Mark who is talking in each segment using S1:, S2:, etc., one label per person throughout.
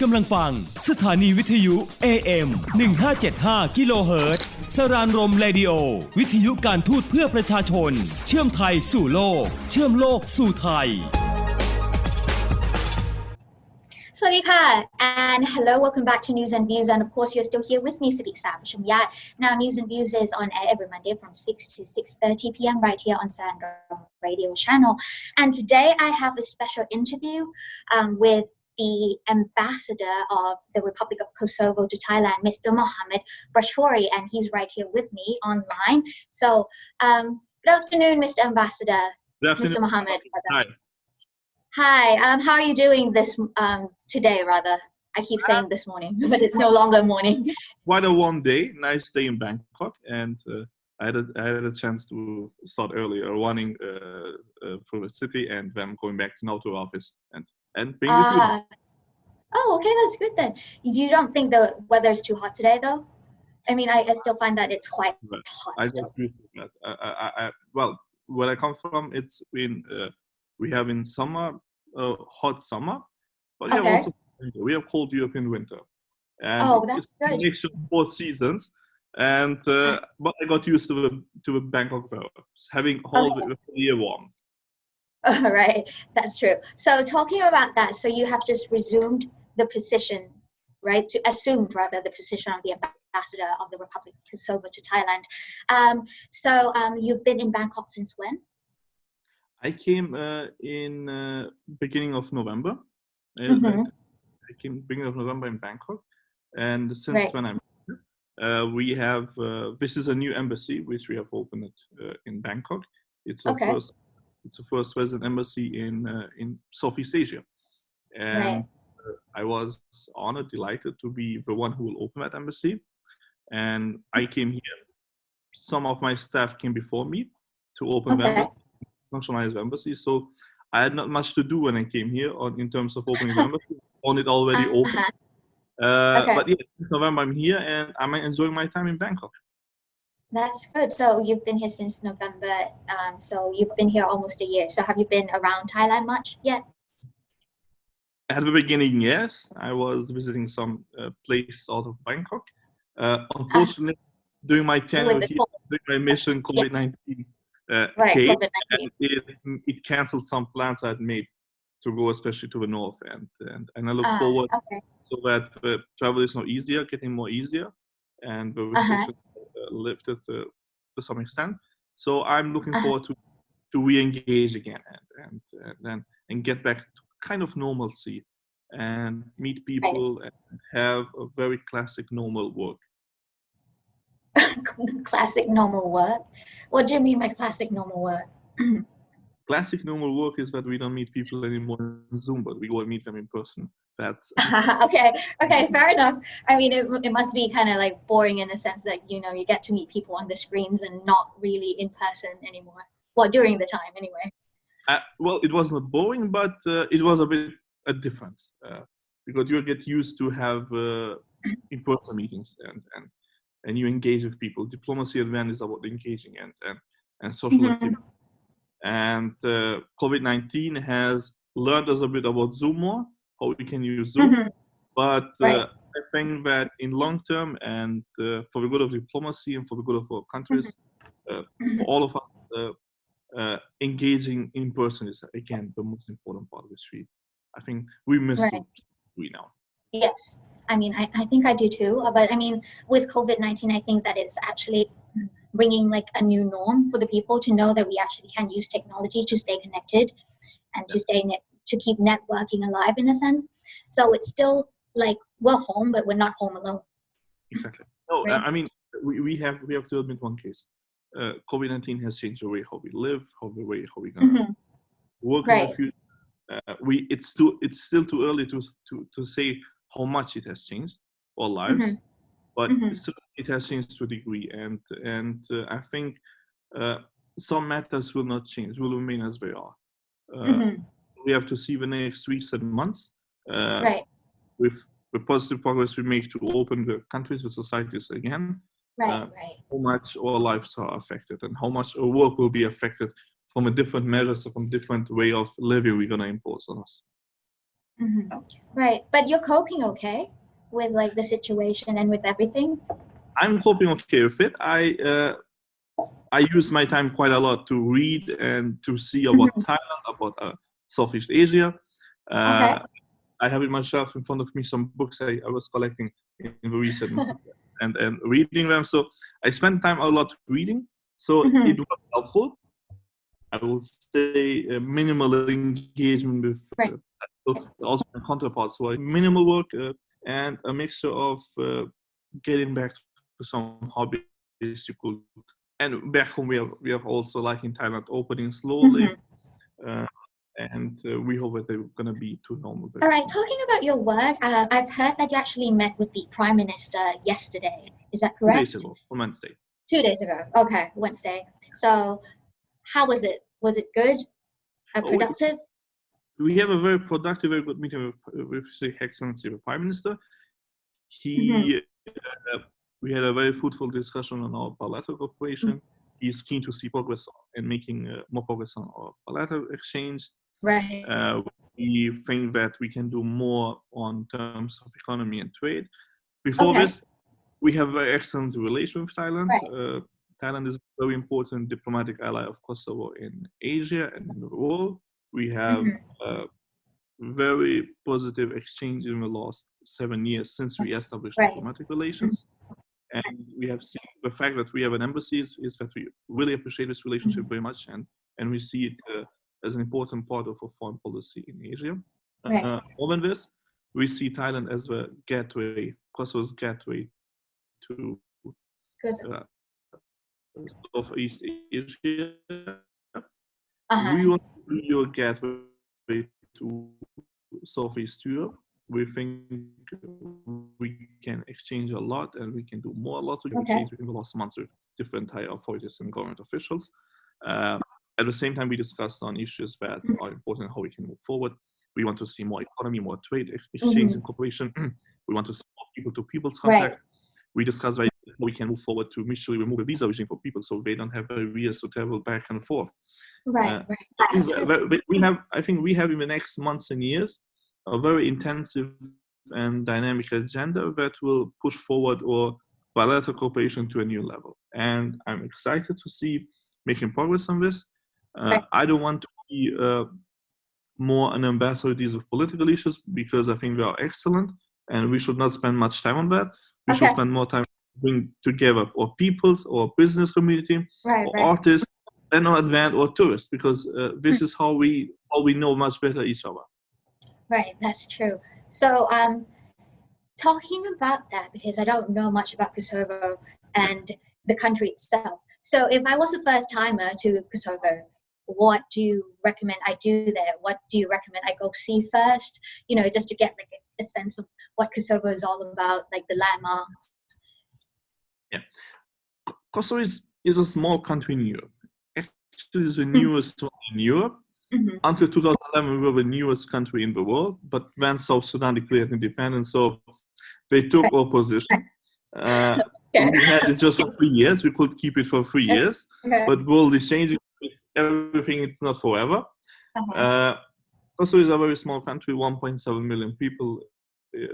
S1: กำลังฟังสถานีวิทยุ AM 1575กิโลเฮิรตซ์สรานรมเรดิโอวิทยุการทูตเพื่อประชาชนเชื่อมไทยสู่โลกเชื่อมโลกสู่ไทย
S2: สวัสดีค่ะ and hello, welcome back to News and Views, and of course you're still here with me, Siddhika Mujyat. Now News and Views is on air every Monday from 6 to 6:30 p.m. right here on Sandrom Radio Channel, and today I have a special interview with the ambassador of the Republic of Kosovo to Thailand, Mr. Muhamet Brajshori, and he's right here with me online. So good afternoon, Mr. Ambassador.
S3: Good afternoon.
S2: Mr. Muhamet.
S3: Hi.
S2: Hi, how are you doing this today rather? I keep saying this morning, but it's no longer morning.
S3: Quite a warm day, nice day in Bangkok, and I had a chance to start earlier running for the city, and then going back now to office and being with you.
S2: Oh, okay, that's good then. You don't think the weather is too hot today though? I mean, I still find that it's quite hot.
S3: I don't agree with that. Well, where I come from, it's been we have in summer hot summer, but we have also winter. We have cold European winter, and
S2: that's good.
S3: It's a mixture of both seasons. And but I got used to the Bangkok weather, having whole year warm.
S2: Right, that's true. So talking about that, so you have just resumed the position, right? Assumed rather the position of the ambassador of the Republic of Kosovo to Thailand. So you've been in Bangkok since when?
S3: I came in beginning of November. I came beginning of November in Bangkok, and since when I'm here, we have this is a new embassy which we have opened in Bangkok. It's the first resident embassy in Southeast Asia, and I was honored, delighted to be the one who will open that embassy. And I came here. Some of my staff came before me to open the embassy. Functionalized embassy, so I had not much to do when I came here in terms of opening the embassy. On it already open, but yeah, since November I'm here and I'm enjoying my time in Bangkok.
S2: That's good. So you've been here since November. So you've been here almost a year. So have you been around Thailand much yet?
S3: At the beginning, yes, I was visiting some place out of Bangkok. Unfortunately, during my tenure here, during my mission, COVID-19. Came, and it canceled some plans I had made to go, especially to the north, and I look forward so that travel is now easier, getting more easier, and the restrictions lifted to some extent. So I'm looking forward to re-engage again and get back to kind of normalcy and meet people and have a very classic normal work.
S2: Classic normal work? What do you mean by classic normal work?
S3: Classic normal work is that we don't meet people anymore on Zoom, but we go and meet them in person. That's
S2: okay, fair enough. I mean, it must be kind of like boring in the sense that, you know, you get to meet people on the screens and not really in person anymore. Well, during the time anyway.
S3: Well, it was not boring, but it was a bit a difference because you get used to have in-person meetings and you engage with people. Diplomacy advantage is about engaging and social activity. And COVID-19 has learned us a bit about Zoom more, how we can use Zoom. But I think that in long term and for the good of diplomacy and for the good of our countries, for all of us, engaging in person is again the most important part of this week. I think we miss we now.
S2: Yes. I mean, I think I do too. But I mean, with COVID-19, I think that it's actually bringing like a new norm for the people to know that we actually can use technology to stay connected and to keep networking alive in a sense. So it's still like we're home, but we're not home alone.
S3: Exactly. No, I mean, we have to admit one case. COVID-19 has changed the way how we live, how we gonna work in the future. It's still too early to say how much it has changed our lives, but it has changed to a degree, and I think some matters will not change, will remain as they are. We have to see the next weeks and months with the positive progress we make to open the countries, the societies again, how much our lives are affected and how much our work will be affected from a different measures, from different way of living we're going to impose on us.
S2: Right, but you're coping okay with like the situation and with everything?
S3: I'm coping okay with it. I use my time quite a lot to read and to see about Thailand, about Southeast Asia.
S2: Okay.
S3: I have in my shelf in front of me some books I was collecting in the recent months and reading them. So I spend time a lot reading. So it was helpful. I will say minimal engagement with also my counterparts. So minimal work and a mixture of getting back to some hobbies you could. And back home we have also, like in Thailand, opening slowly. And we hope that they're going to be to normal.
S2: All right, talking about your work, I've heard that you actually met with the Prime Minister yesterday. Is that correct?
S3: 2 days ago, on Wednesday.
S2: 2 days ago. Okay, Wednesday. So how was it? Was it good? Productive?
S3: We have a very productive, very good meeting with His Excellency, the Prime Minister. We had a very fruitful discussion on our bilateral cooperation. He's keen to see progress and making more progress on our bilateral exchange.
S2: Right.
S3: We think that we can do more on terms of economy and trade. Before this, we have a very excellent relation with Thailand.
S2: Right.
S3: Thailand is a very important diplomatic ally of Kosovo in Asia and in the world. We have very positive exchange in the last 7 years since we established diplomatic relations. And we have seen the fact that we have an embassy is that we really appreciate this relationship very much, and we see it as an important part of our foreign policy in Asia. More than this, we see Thailand as the gateway, Kosovo's gateway to Southeast Asia. We want to be your gateway to Southeast Europe. We think we can exchange a lot and we can do more. A lot of exchange in the last months with different Thai authorities and government officials. At the same time, we discussed on issues that are important, how we can move forward. We want to see more economy, more trade exchange and cooperation. We want to see more people-to-people's contact. We discussed how we can move forward to mutually remove a visa regime for people so they don't have barriers to travel back and forth. I think we have in the next months and years a very intensive and dynamic agenda that will push forward our bilateral cooperation to a new level. And I'm excited to see making progress on this. I don't want to be more an ambassador of political issues because I think they are excellent and we should not spend much time on that. We should spend more time bring together our peoples, our business community, our artists, and our advance or tourists because this is how we know much better each other.
S2: Right, that's true. So, talking about that, because I don't know much about Kosovo and the country itself. So, if I was a first-timer to Kosovo, what do you recommend I do there? What do you recommend I go see first? You know, just to get like a sense of what Kosovo is all about, like the landmarks.
S3: Yeah, Kosovo is a small country in Europe. Actually, it's the newest one in Europe. Until 2011, we were the newest country in the world, but then South Sudan declared independence, so they took our position. We had it just for 3 years. We could keep it for 3 years, but world is changing. It's not forever. Kosovo is a very small country, 1.7 million people,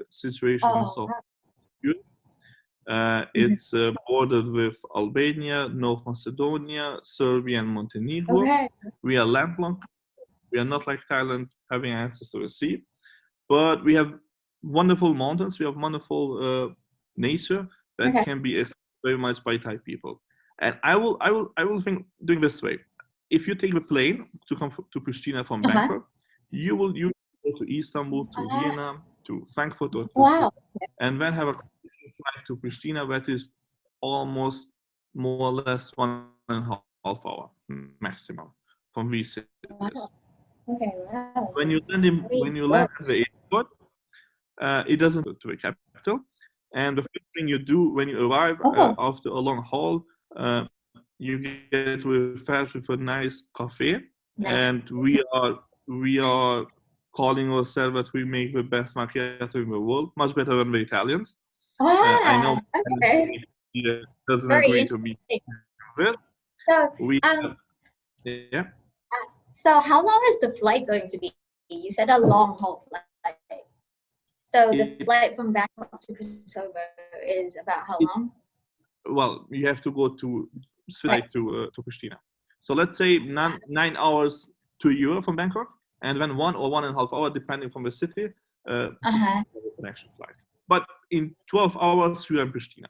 S3: situation in South Europe. It's bordered with Albania, North Macedonia, Serbia, and Montenegro. We are landlocked. We are not like Thailand having access to the sea, but we have wonderful mountains. We have wonderful nature that can be explored very much by Thai people. And I will think doing this way. If you take the plane to come to Pristina from Bangkok, you go to Istanbul, to Vienna, to Frankfurt, or to and then have a flight to Pristina that is almost more or less 1.5 hours maximum from these cities. When you land at the airport, it doesn't go to the capital. And the first thing you do when you arrive after a long haul, you get refreshed with a nice cafe. And we are calling ourselves that we make the best macchiato in the world, much better than the Italians. I know doesn't agree to me this.
S2: So how long is the flight going to be? You said a long haul flight. So the flight from Bangkok to Kosovo is about how long?
S3: Well, you have to go to to Pristina. So let's say 9 hours to Europe from Bangkok, and then 1 or 1.5 hours, depending from the city, connection flight. But in 12 hours, you are in Pristina.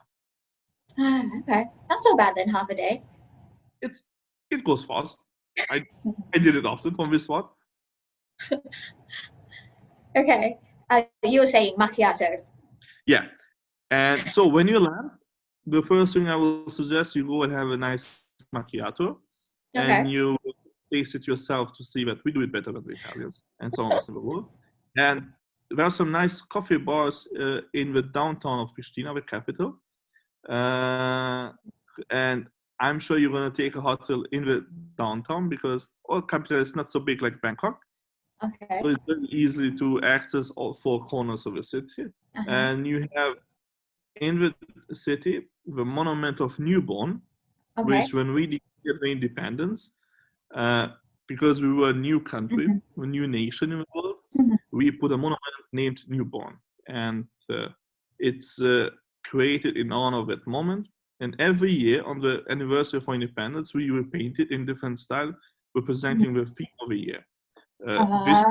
S2: Okay, not so bad then. Half a day.
S3: It goes fast. I did it often from this spot.
S2: Okay, you were saying macchiato.
S3: Yeah, and so when you land, the first thing I will suggest you go and have a nice macchiato, and you taste it yourself to see that we do it better than the Italians and so on in the world. And there are some nice coffee bars in the downtown of Pristina, the capital. And I'm sure you're going to take a hotel in the downtown because our capital is not so big like Bangkok.
S2: Okay.
S3: So it's very easy to access all 4 corners of the city. And you have in the city the monument of Newborn, which when we declared the independence, because we were a new country, a new nation in the world, we put a monument named Newborn. And it's created in honor of that moment. And every year on the anniversary for independence, we repaint it in different style, representing the theme of the year. This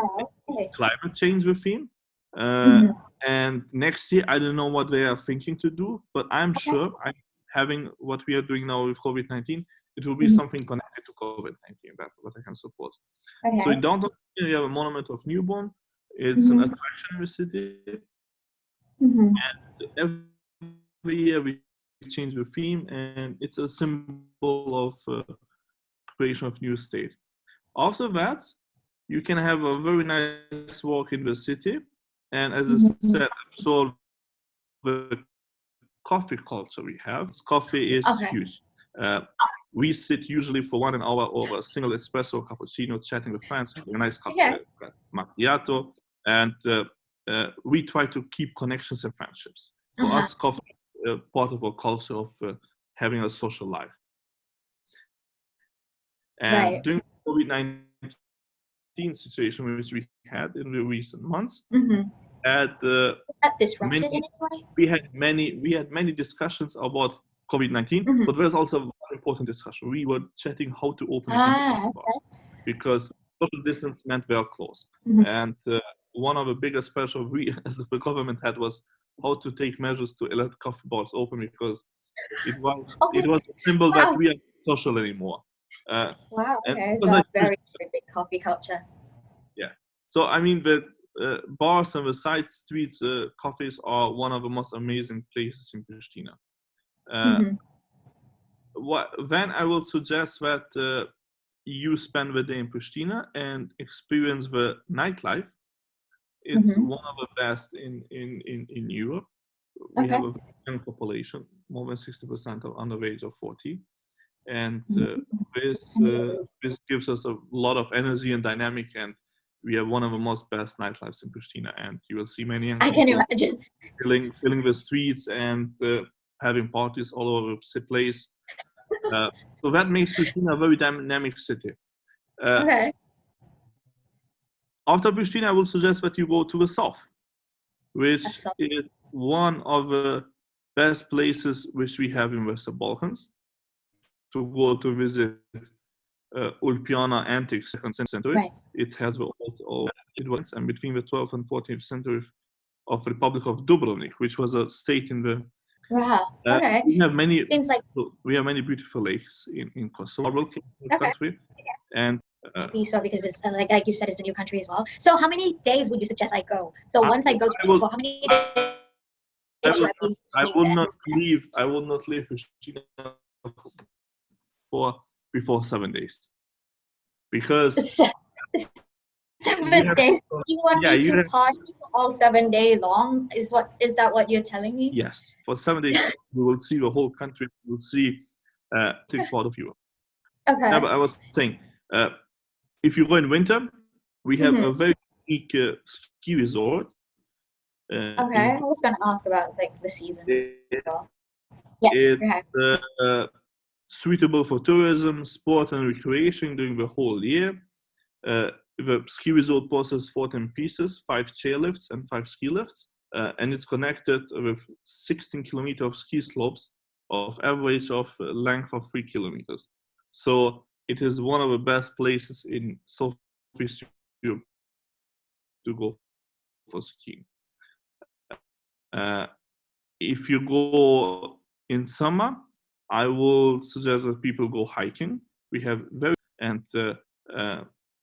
S3: climate change the theme. And next year, I don't know what they are thinking to do, but I'm sure I'm having what we are doing now with COVID-19, it will be something connected to COVID-19. That's what I can support. So in downtown, we have a monument of Newborn. It's an attraction in the city. And every year we change the theme, and it's a symbol of creation of new state. After that, you can have a very nice walk in the city, and as I said, absorb the coffee culture we have. Coffee is huge. We sit usually for 1 hour over a single espresso cappuccino, chatting with friends, having a nice coffee, macchiato, and we try to keep connections and friendships. For us, coffee is part of our culture of having a social life. And during the COVID-19 situation which we had in the recent months,
S2: that disrupted in any way?
S3: We had many discussions about COVID-19, but there's also one important discussion. We were chatting how to open because social distance meant we are closed. And one of the biggest pressure we as the government had was how to take measures to let coffee bars open, because it was a symbol that we are not social anymore.
S2: It's a very, very big coffee culture.
S3: Yeah. So I mean, the bars and the side streets cafes are one of the most amazing places in Pristina. Then I will suggest that you spend the day in Pristina and experience the nightlife. It's one of the best in Europe. We have a very young population, more than 60% are under the age of 40. And this gives us a lot of energy and dynamic, and we have one of the most best nightlives in Pristina. And you will see many young people filling the streets and having parties all over the place. So that makes Pristina a very dynamic city. After Pristina, I will suggest that you go to the south, which is one of the best places which we have in Western Balkans, to go to visit Ulpiana antique 2nd century. It has it was and between the 12th and 14th century of Republic of Dubrovnik, which was a state in the. We have many beautiful lakes in Kosovo, country, and
S2: because it's like you said, it's a new country as well. So how many days would you suggest I go? So once I go to Kosovo, how many days
S3: I will not leave Pristina before 7 days, because
S2: 7 days. You want me to party for all 7 days long? Is that what you're telling me?
S3: Yes, for 7 days we will see the whole country. We will see part of Europe. But I was saying, if you go in winter, we have a very unique ski resort.
S2: I was going to ask about like the seasons as well.
S3: It's suitable for tourism, sport, and recreation during the whole year. the ski resort possesses 14 pieces, 5 chairlifts and 5 ski lifts, and it's connected with 16 kilometers of ski slopes of average of length of 3 kilometers. So it is one of the best places in Southeast Europe to go for skiing. If you go in summer, I will suggest that people go hiking. We have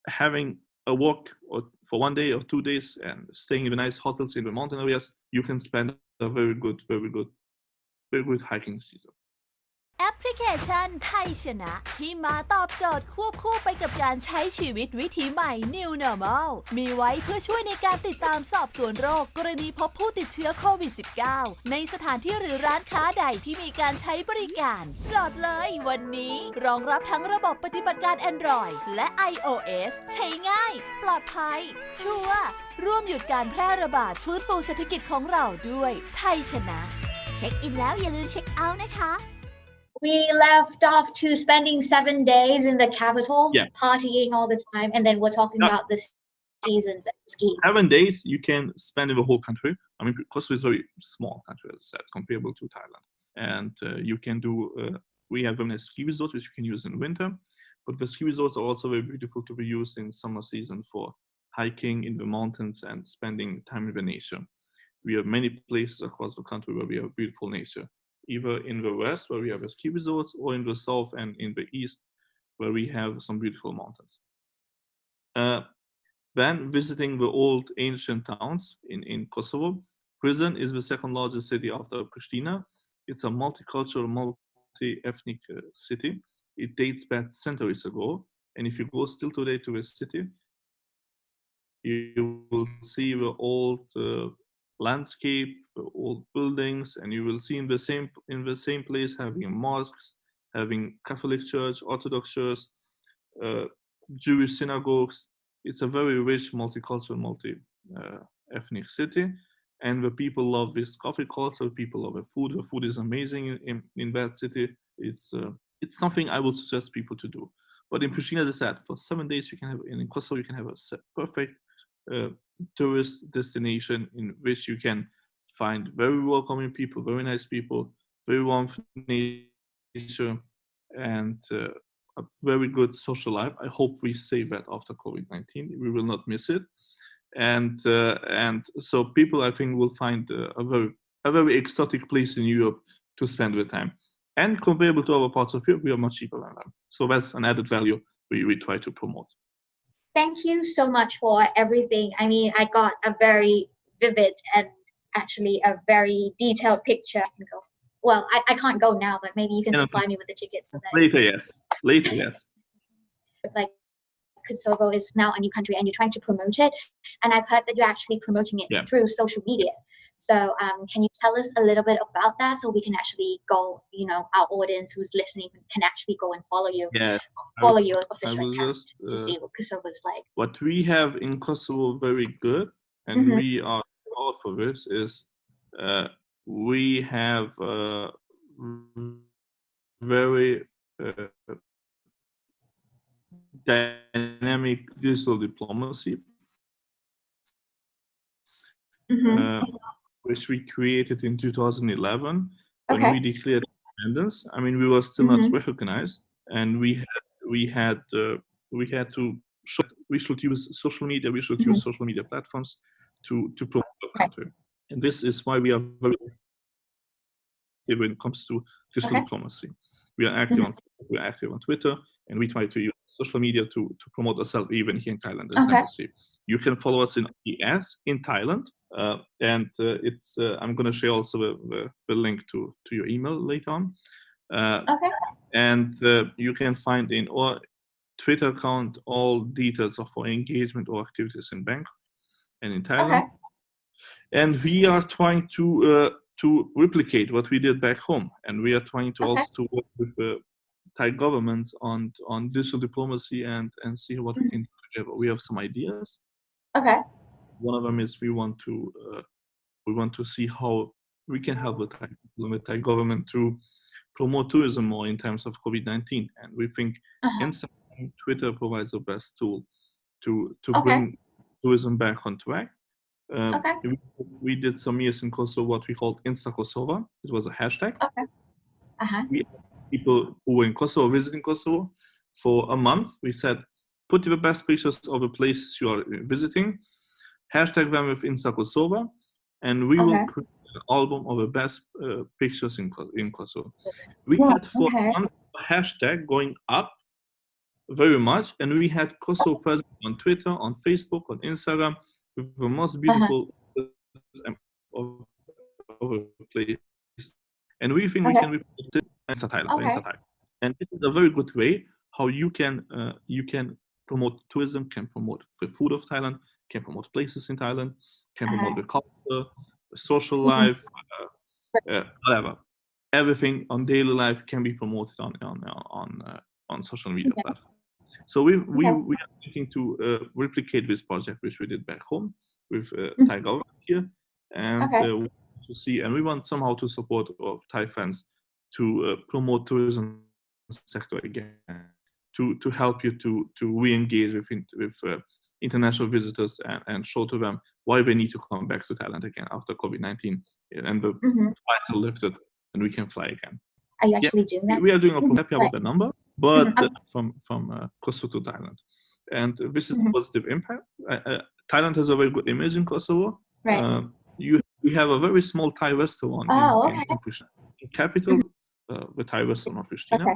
S3: having a walk for 1 day or 2 days and staying in the nice hotels in the mountain areas, you can spend a very good hiking season.
S4: แอปพลิเคชันไทยชนะที่มาตอบโจทย์ควบคู่ไปกับการใช้ชีวิตวิถีใหม่ New Normal มีไว้เพื่อช่วยในการติดตามสอบสวนโรคกรณีพบผู้ติดเชื้อโควิด -19 ในสถานที่หรือร้านค้าใดที่มีการใช้บริการโหลดเลยวันนี้รองรับทั้งระบบปฏิบัติการ Android และ iOS ใช้ง่ายปลอดภัยชัวร์ร่วมหยุดการแพร่ระบาดฟื้นฟูเศรษฐกิจของเราด้วยไทยชนะเช็คอินแล้วอย่าลืมเช็คเอาท์นะคะ
S2: We left off to spending 7 days in the capital, partying all the time, and then we're talking about the seasons and ski.
S3: 7 days you can spend in the whole country. I mean, Kosovo is a very small country, as I said, comparable to Thailand. And you can do, we have nice ski resorts which you can use in winter, but the ski resorts are also very beautiful to be used in summer season for hiking in the mountains and spending time in the nature. We have many places across the country where we have beautiful nature. Either in the west where we have ski resorts or in the south and in the east where we have some beautiful mountains. Then visiting the old ancient towns in Kosovo, Prizren is the second largest city after Pristina. It's a multicultural, multi-ethnic city. It dates back centuries ago. And if you go still today to the city, you will see the old landscape, old buildings, and you will see in the same place having mosques, having Catholic church, Orthodox church, Jewish synagogues. It's a very rich, multicultural, multi-ethnic city, and the people love this coffee culture. People love the food. The food is amazing in that city. It's something I would suggest people to do. But in Pristina, as I said, for 7 days you can have, in Kosovo you can have a perfect tourist destination in which you can find very welcoming people, very nice people, very warm nature, and a very good social life. I hope we save that after COVID-19. We will not miss it, and so people I think will find a very exotic place in Europe to spend their time. And comparable to other parts of Europe, we are much cheaper than them. So that's an added value we try to promote.
S2: Thank you so much for everything. I mean, I got a very vivid and actually a very detailed picture. I can go. Well, I can't go now, but maybe you can supply me with the tickets. So that
S3: Later, yes.
S2: Like Kosovo is now a new country and you're trying to promote it. And I've heard that you're actually promoting it through social media. So can you tell us a little bit about that so we can actually go, our audience who's listening can actually go and follow you, follow your official account to see what Kosovo is like.
S3: What we have in Kosovo very good, and we are proud for this, is we have very dynamic digital diplomacy. Which we created in 2011 when we declared independence. I mean, we were still not recognized, and we had to show we should use social media. We should use social media platforms to promote the country, and this is why we are very when it comes to digital diplomacy. We are active on Facebook, we are active on Twitter, and we try to use social media to promote ourselves even here in Thailand as an embassy. You can follow us in ES in Thailand, and it's I'm going to share also the link to your email later on. And you can find in our Twitter account all details of our engagement or activities in Bangkok and in Thailand. And we are trying to replicate what we did back home, and we are trying to also to work with the Thai government on digital diplomacy and see what we can do together. We have some ideas. One of them is we want to see how we can help the Thai government to promote tourism more in times of COVID-19, and we think Instagram, Twitter provides the best tool to bring tourism back on track. We did some years in Kosovo what we called Insta Kosovo. It was a hashtag. We had people who were in Kosovo visiting Kosovo for a month. We said, put your best pictures of the places you are visiting, hashtag them with Insta Kosovo, and we will create an album of the best pictures in Kosovo. We had for a month a hashtag going up very much, and we had Kosovo present on Twitter, on Facebook, on Instagram, with the most beautiful of the place. And we think we can reproduce it in Thailand. And it is a very good way how you can promote tourism, can promote the food of Thailand, can promote places in Thailand, can promote the culture, the social life, whatever. Everything on daily life can be promoted on social media platforms. So we are looking to replicate this project which we did back home with Thai government here, and to see, and we want somehow to support Thai fans to promote tourism sector again, to help you to re-engage with international visitors and show to them why they need to come back to Thailand again after COVID-19 and the flights are lifted and we can fly again.
S2: Are you actually doing that?
S3: We are doing a happy about the number, but from Kosovo to Thailand, and this is a positive impact. Thailand has a very good image in Kosovo. We have a very small Thai restaurant in Pristina, in capital, the Thai restaurant of Pristina.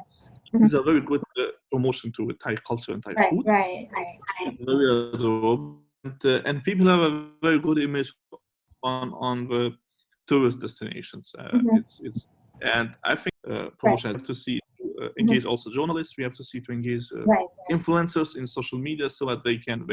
S3: It's a very good promotion to Thai culture and Thai food. It's very adorable, and people have a very good image on the tourist destinations. It's and I think promotion have to see engage also journalists. We have to see to engage influencers in social media so that they can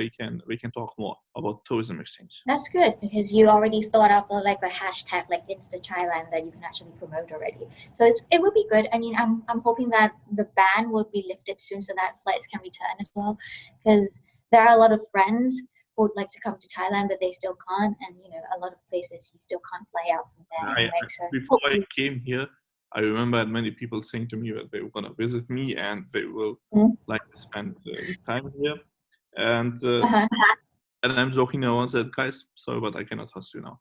S3: talk more about tourism exchange.
S2: That's good because you already thought of like a hashtag like Insta Thailand that you can actually promote already. So it would be good. I mean, I'm hoping that the ban will be lifted soon so that flights can return as well, because there are a lot of friends who would like to come to Thailand but they still can't, and a lot of places you still can't fly out from there anyway. So
S3: before I came here, I remember many people saying to me that they were going to visit me and they will like to spend time here. And I'm joking now and said, guys, sorry, but I cannot host you now.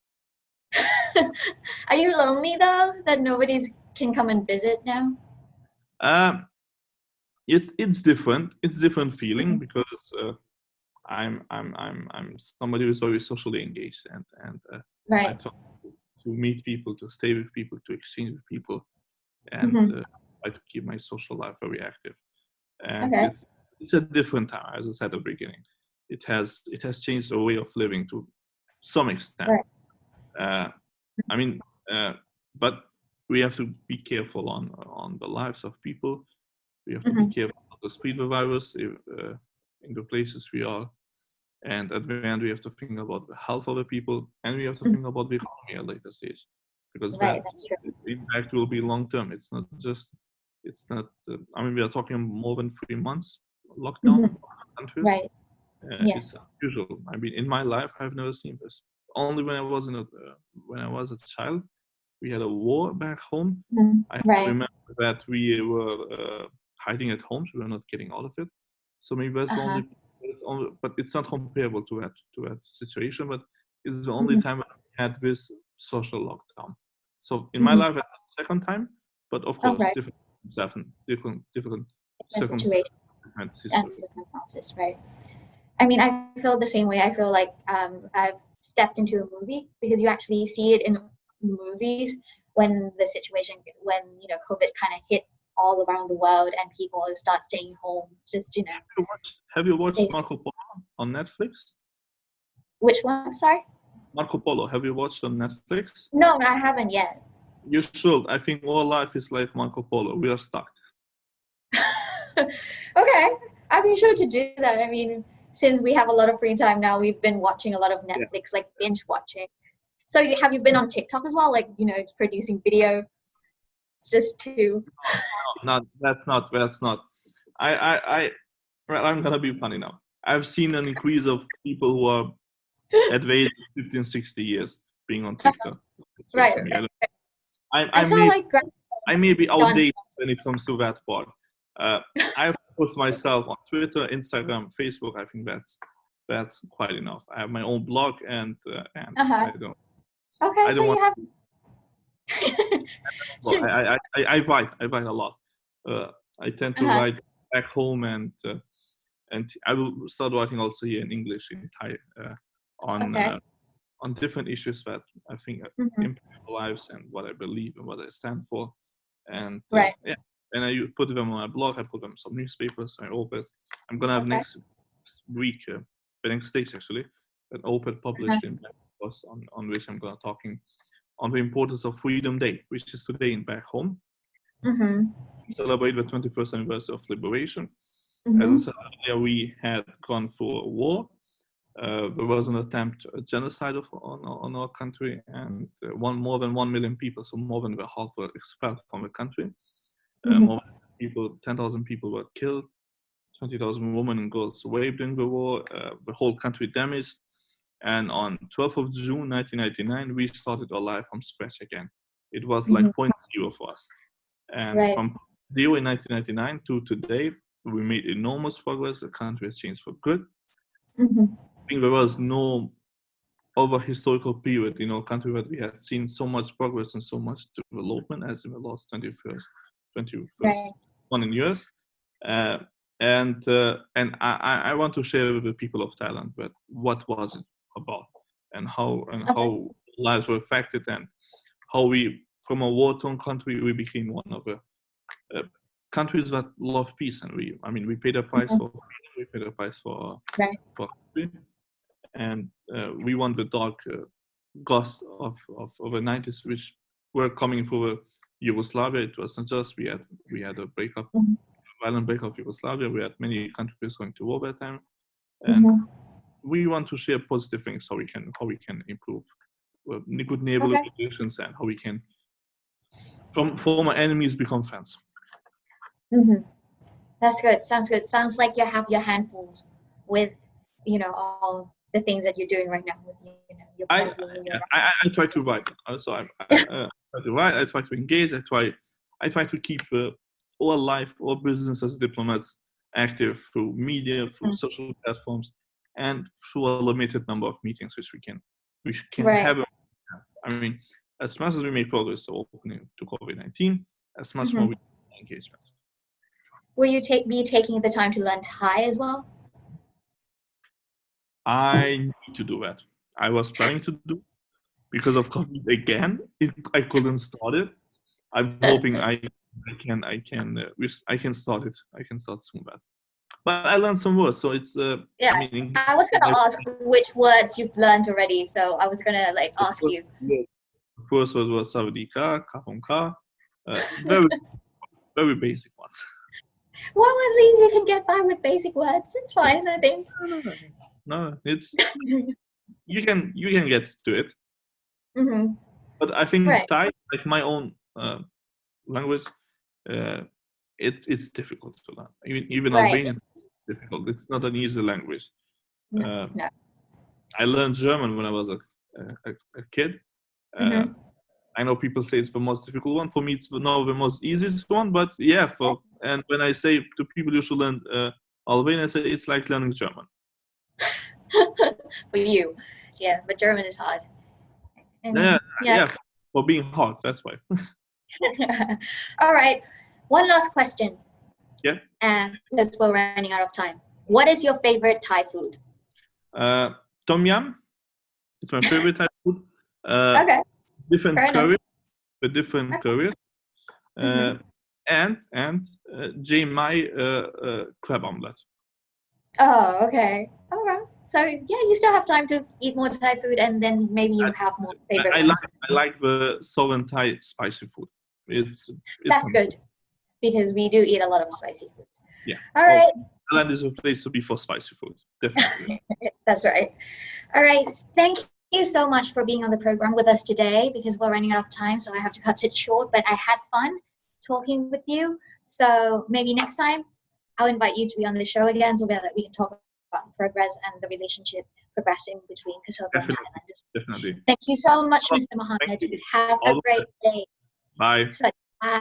S2: Are you lonely though, that nobody can come and visit now?
S3: It's different. It's different feeling because I'm somebody who's very socially engaged and I talk to meet people, to stay with people, to exchange with people, and try to keep my social life very active. And it's a different time, as I said at the beginning. It has changed the way of living to some extent. But we have to be careful on the lives of people. We have to be careful not to spread the virus in the places we are. And at the end, we have to think about the health of the people, and we have to think about the economy at later stage, because the impact will be long term. It's not. We are talking more than 3 months lockdown in countries. It's unusual. I mean, in my life, I've never seen this. Only when I was a child, we had a war back home. I remember that we were hiding at home, so we were not getting out of it. So maybe that's the only. But it's not comparable to that situation. But it's the only time I had this social lockdown. So in my life, I had the second time, but of course, different circumstances.
S2: Right. I mean, I feel the same way. I feel like I've stepped into a movie, because you actually see it in movies when the situation, when COVID kind of hit all around the world and people start staying home. Just
S3: Have you watched Marco Polo on Netflix?
S2: Which one? Sorry.
S3: Marco Polo. Have you watched on Netflix?
S2: No, I haven't yet.
S3: You should. I think all life is like Marco Polo. We are stuck.
S2: Okay, I'll be sure to do that. I mean, since we have a lot of free time now, we've been watching a lot of Netflix, like binge watching. So have you been on TikTok as well? Like, producing video just to...
S3: No, that's not. I'm going to be funny now. I've seen an increase of people who are at the age of 15, 60 years being on TikTok. I may be outdated when it comes to that part. I've posted myself on Twitter, Instagram, Facebook. I think that's quite enough. I have my own blog and
S2: Uh-huh.
S3: I don't.
S2: Okay,
S3: I
S2: so
S3: don't
S2: you
S3: want.
S2: have.
S3: Well,
S2: Sure.
S3: I write a lot. I tend to
S2: Uh-huh.
S3: write back home and I will start writing also here in English in Thai
S2: Okay.
S3: on different issues that I think
S2: Mhm.
S3: impact our lives and what I believe and what I stand for. And
S2: Right.
S3: yeah, and I put them on my blog. I put them in some newspapers. I open. I'm gonna have
S2: Okay.
S3: next week, the next days actually, an op-ed published in Post on which I'm gonna talking on the importance of Freedom Day, which is today in back home.
S2: Mm-hmm.
S3: We celebrate the 21st anniversary of liberation.
S2: Mm-hmm.
S3: As I said earlier, we had gone through a war. There was an attempt at genocide on our country, and more than 1 million people, so more than half, were expelled from the country. More people, 10,000 people were killed, 20,000 women and girls raped in the war, the whole country damaged. And on 12th of June 1999, we started our life from scratch again. It was like point zero for us. And
S2: Right.
S3: from zero in 1999 to today, we made enormous progress. The country has changed for good.
S2: Mm-hmm.
S3: I think there was no other historical period in our country that we had seen so much progress and so much development as in the last 21st
S2: Right.
S3: 1 years. And I want to share with the people of Thailand that what was it about and how lives were affected and how we, from a war-torn country, we became one of the countries that love peace. And we paid a price for freedom, we paid a price for country. And we want the dark ghosts of the 90s, which were coming through Yugoslavia. It wasn't just we had a breakup, violent breakup of Yugoslavia. We had many countries going to war that time, and we want to share positive things how we can improve good neighborly relations and how we can from former enemies become friends.
S2: Mm-hmm. That's good. Sounds good. Sounds like you have your handfuls with all the things that you're doing right now. With your
S3: I try to write. So I try to write. I try to engage. I try to keep our life, our business as diplomats active through media, through social platforms, and through a limited number of meetings which we can have. I mean, as much as we make progress opening to COVID-19, as much more we can engagement.
S2: Will you be taking the time to learn Thai as well?
S3: I need to do that. I was planning to do because of COVID again. I couldn't start it. I'm hoping I can start it. I can start soon. But I learned some words, so it's
S2: I was gonna ask which words you've learned already, so I was gonna ask you.
S3: The first word was Savadika, Kapomka, very very basic ones.
S2: Well, at least you can get by with basic words. It's fine, I think.
S3: No, it's you can get to it.
S2: Mm-hmm.
S3: But I think Thai, like my own language, it's difficult to learn. Even Albanian is difficult. It's not an easy language.
S2: No.
S3: I learned German when I was a kid. I know people say it's the most difficult one. For me, it's now the most easiest one. But and when I say to people you should learn Albanian, I say it's like learning German.
S2: For you, but German is hard.
S3: For being hard, that's why.
S2: All right, one last question.
S3: Yeah.
S2: Because we're running out of time. What is your favorite Thai food?
S3: Tom yum. It's my favorite Thai food.
S2: Okay.
S3: Different curry, with different curries. And J Mai crab omelette.
S2: Oh, okay. All right. So you still have time to eat more Thai food, and then maybe you have more favorite.
S3: I like the Southern Thai spicy food. It's
S2: that's good because we do eat a lot of spicy food.
S3: Yeah.
S2: All right.
S3: Thailand is a place to be for spicy food. Definitely.
S2: That's right. All right. Thank you so much for being on the program with us today because we're running out of time, so I have to cut it short. But I had fun talking with you. So maybe next time I'll invite you to be on the show again so that we can talk about the progress and the relationship progressing between Kosovo and Thailand.
S3: Definitely.
S2: Thank you so much, Mr. Muhammad. Have a great day.
S3: Bye.
S2: สวัสดีค่ะ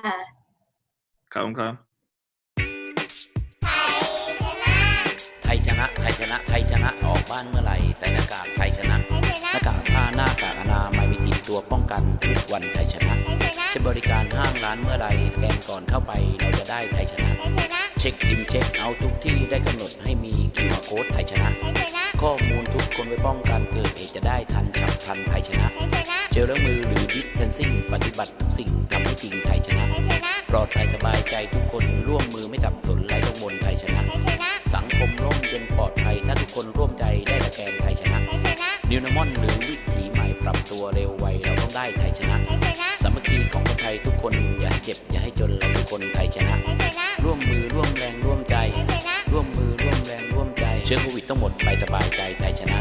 S3: ครับ
S5: ไทยชนะ ไทยชนะ ไทยชนะ ออกไป บ้านเมื่อไหร่ใส่หน้ากากไทยชนะหน้ากากผ้าหน้ากากอนามัยมีติดตัวป้องกันทุกวันไทยชนะใช้บริการห้างร้านเมื่อไหร่สแกนก่อนเข้าไปเราจะได้ไทยชนะเช็คอินเช็คเอาทุกที่ได้กำหนดให้มี QR Code ไทยชนะข้อมูลทุกคนไว้ป้องกันเกิดเหตุจะได้ทันฉับพลันไทยชนะเจลล้างมือหรือดิสแทนซิ่งปฏิบัติทุกสิ่งทำให้จริงไทยชนะปลอดภัยสบายใจทุกคนร่วมมือไม่สับสนไร้กังวลไทยชนะสังคมร่มเย็นปลอดภัยถ้าทุกคนร่วมใจได้สแกนไทยชนะนิวนอร์มอลหรือวิถีใหม่ปรับตัวเร็วไวเราต้องได้ไทยชนะสามัคคีของคนไทยทุกคนอย่าให้เจ็บอย่าให้จนเราทุกคนไทยชนะร่วมมือร่วมแรงร่วมใจร่วมมือร่วมแรงร่วมใจเชื้อโควิดต้องหมดไปสบายใจไทยชนะ